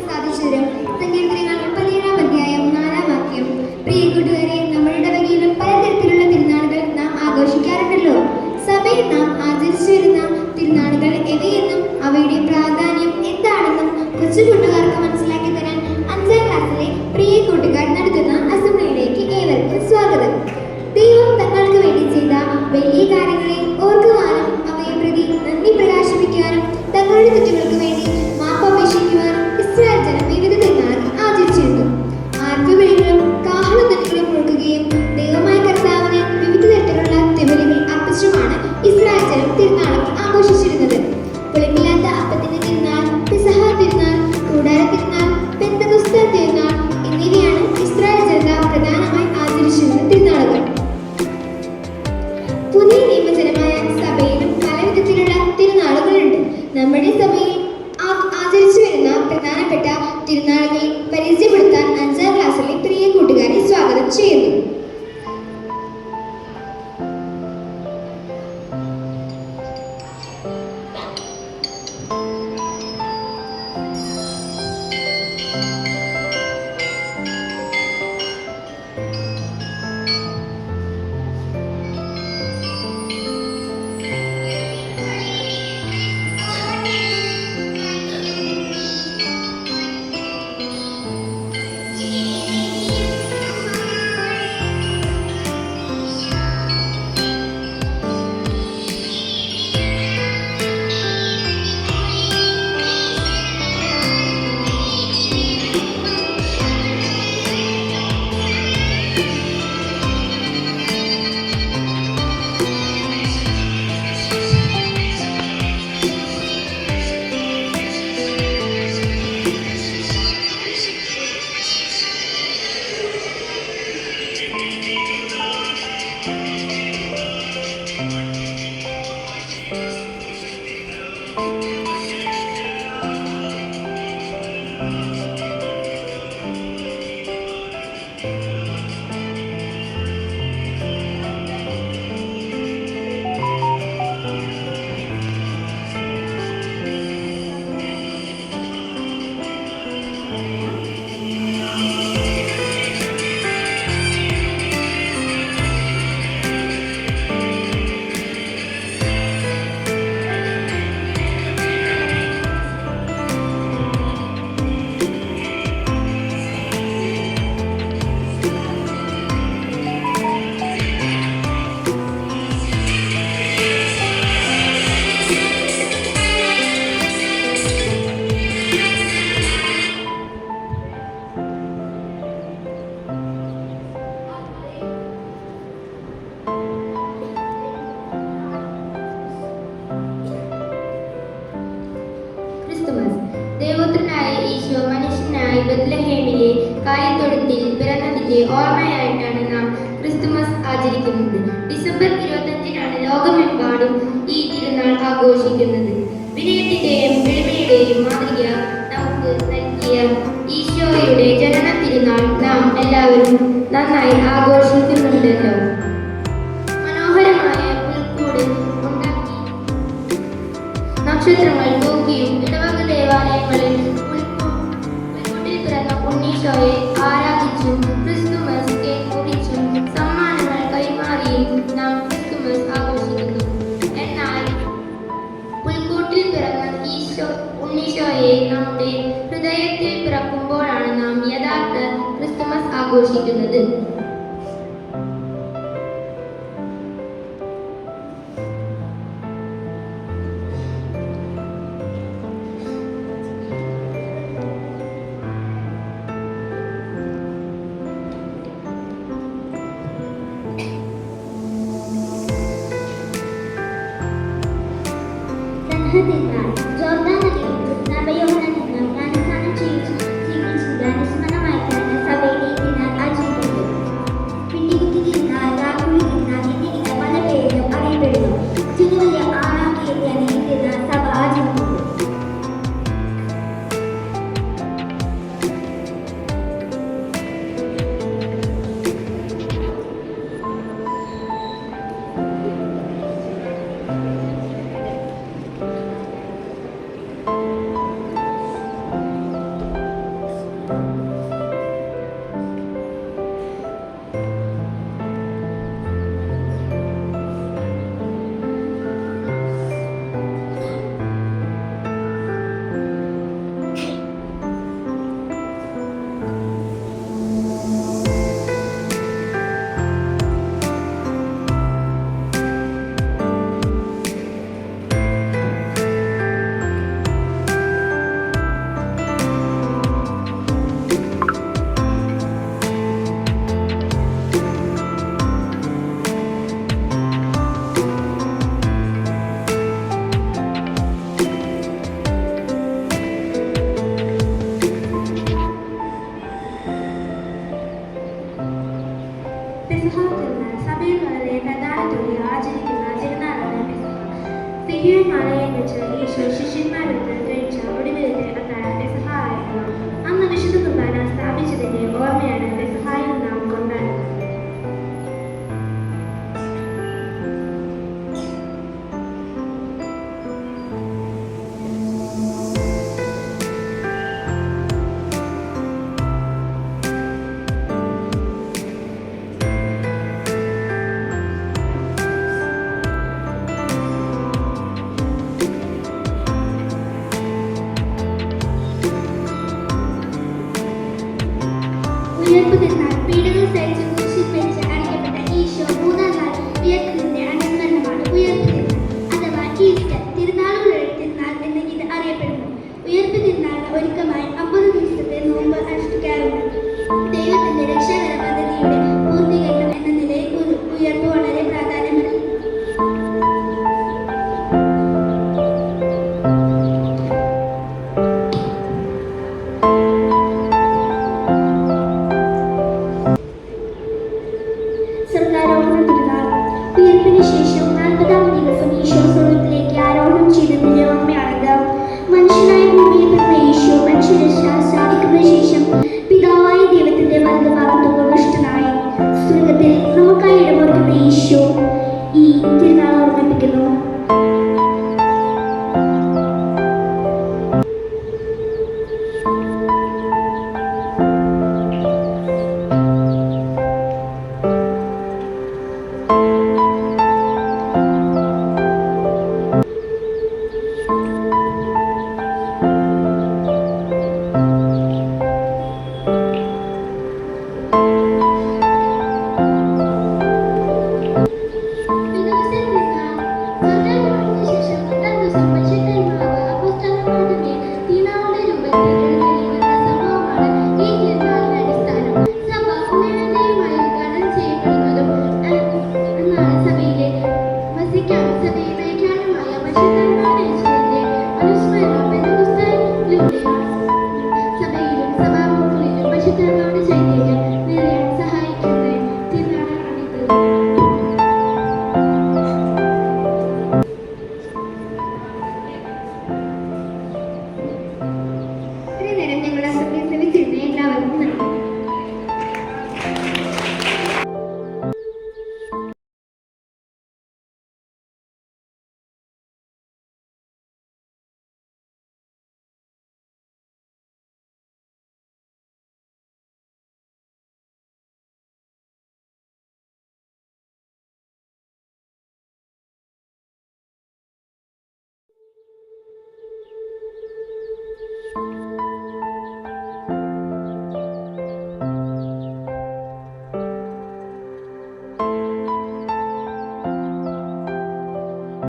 സാധിച്ചുതരും. സങ്കീർത്തനങ്ങൾ 37-ാം അധ്യായം 4-ാം വാക്യം. പ്രിയ കൂട്ടുകാരെ, നമ്മുടെ ഇടവകയിലും പലതരത്തിലുള്ള തിരുനാളുകൾ നാം ആഘോഷിക്കാറുണ്ടല്ലോ. സഭയിൽ നാം ആചരിച്ചു വരുന്ന തിരുനാളുകൾ എവയെന്നും അവയുടെ പ്രാധാന്യം എന്താണെന്നും കൊച്ചു കൂട്ടുകാർക്ക് മനസ്സിലാക്കി തരാൻ 5ാം ക്ലാസ്സിലെ പ്രിയ കൂട്ടുകാർ നടത്തുന്ന അസംബ്ലിയിലേക്ക് ഏവർക്കും സ്വാഗതം. ദൈവം തങ്ങൾക്ക് വേണ്ടി ചെയ്ത വലിയ കാര്യങ്ങളെ ഓർക്കുവാനും അവയെ പ്രതി നന്ദി പ്രകാശിപ്പിക്കുവാനും തങ്ങളുടെ തെറ്റുകൾക്ക് വേണ്ടി മാപ്പപേക്ഷിക്കുവാനും ഇസ്രായേൽ ജനം വിവിധ തിരുനാളുകൾ ആചരിച്ചിരുന്നു. ആർപ്പുവിളികളും കാഹളധ്വനികളും മുഴക്കുകയും ദൈവമായ കർത്താവിന് വിവിധ തരത്തിലുള്ള തിരുബലികൾ അർപ്പിച്ചുമാണ് ഇസ്രായേൽ ജനം തിരുനാളുകൾ ആഘോഷിച്ചിരുന്നത്. പുളിപ്പില്ലാത്ത അപ്പത്തിന്റെ തിരുനാൾ, പെസഹ തിരുനാൾ, കൂടാര തിരുനാൾ, പെന്തക്കോസ്ത തിരുനാൾ എന്നിവയാണ് ഇസ്രായേൽ ജനത പ്രധാനമായി ആചരിച്ചിരുന്ന തിരുനാളുകൾ. പുതിയ നിയമജനമായ സഭയിലും പലവിധത്തിലുള്ള തിരുനാളുകളുണ്ട്. നമ്മുടെ സഭയിൽ ആചരിച്ചു വരുന്ന പ്രധാനപ്പെട്ട തിരുനാളുകളെ പരിചയപ്പെടുത്താൻ 5ാം ക്ലാസ്സിലെ പ്രിയ കൂട്ടുകാരെ സ്വാഗതം ചെയ്യുന്നു. ദൈവപുത്രനായ ഈശോ മനുഷ്യനായി ബത്ലഹേമിലെ കാലിത്തൊഴുത്തിൽ പിറന്നതിന്റെ ഓർമ്മയായിട്ടാണ് നാം ക്രിസ്തുമസ് ആചരിക്കുന്നത്. ഡിസംബർ 25-നാണ് ലോകമെമ്പാടും ഈ തിരുനാൾ ആഘോഷിക്കുന്നത്. വിനയത്തിന്റെയും എളിമയുടെയും മാതൃക നമുക്ക് നൽകിയ ഈശോയുടെ ജനന തിരുനാൾ നാം എല്ലാവരും നന്നായി ആഘോഷിക്കുന്നുണ്ടല്ലോ. മനോഹരമായ പുൽക്കൂട് ഉണ്ടാക്കി നക്ഷത്രങ്ങൾ തൂക്കിയും ഇടവക ദേവാലയങ്ങളിൽ പുൽക്കൂട്ടിൽ പിറന്ന ഉണ്ണീശോയെ ആരാധിച്ചും ക്രിസ്തുമസ് കേക്ക് മുറിച്ചും സമ്മാനങ്ങൾ കൈമാറിയും നാം ക്രിസ്തുമസ് ആഘോഷിക്കുന്നു. എന്നാൽ പുൽക്കൂട്ടിൽ പിറന്ന ഉണ്ണീശോയെ നമ്മുടെ ഹൃദയത്തിൽ പിറക്കുമ്പോഴാണ് നാം യഥാർത്ഥ ക്രിസ്തുമസ് ആഘോഷിക്കുന്നത്. തിരുനാൾ ജോർദാൻ നദിയിൽ നവയോഹന്നാൻ ജ്ഞാനസ്നാനം ചെയ്യിച്ചു അനുസ്മരണമായിട്ടാണ് സഭയിൽ ഈ തിരുനാൾ ആചരിക്കുന്നത്. അനുസ്മരണം പെന്തക്കോസ്തയിലൂടെയാണ്. സഭയിലും സഭാമുറികളിലും പരിശുദ്ധാത്മാവിന്റെ ചൈതന്യം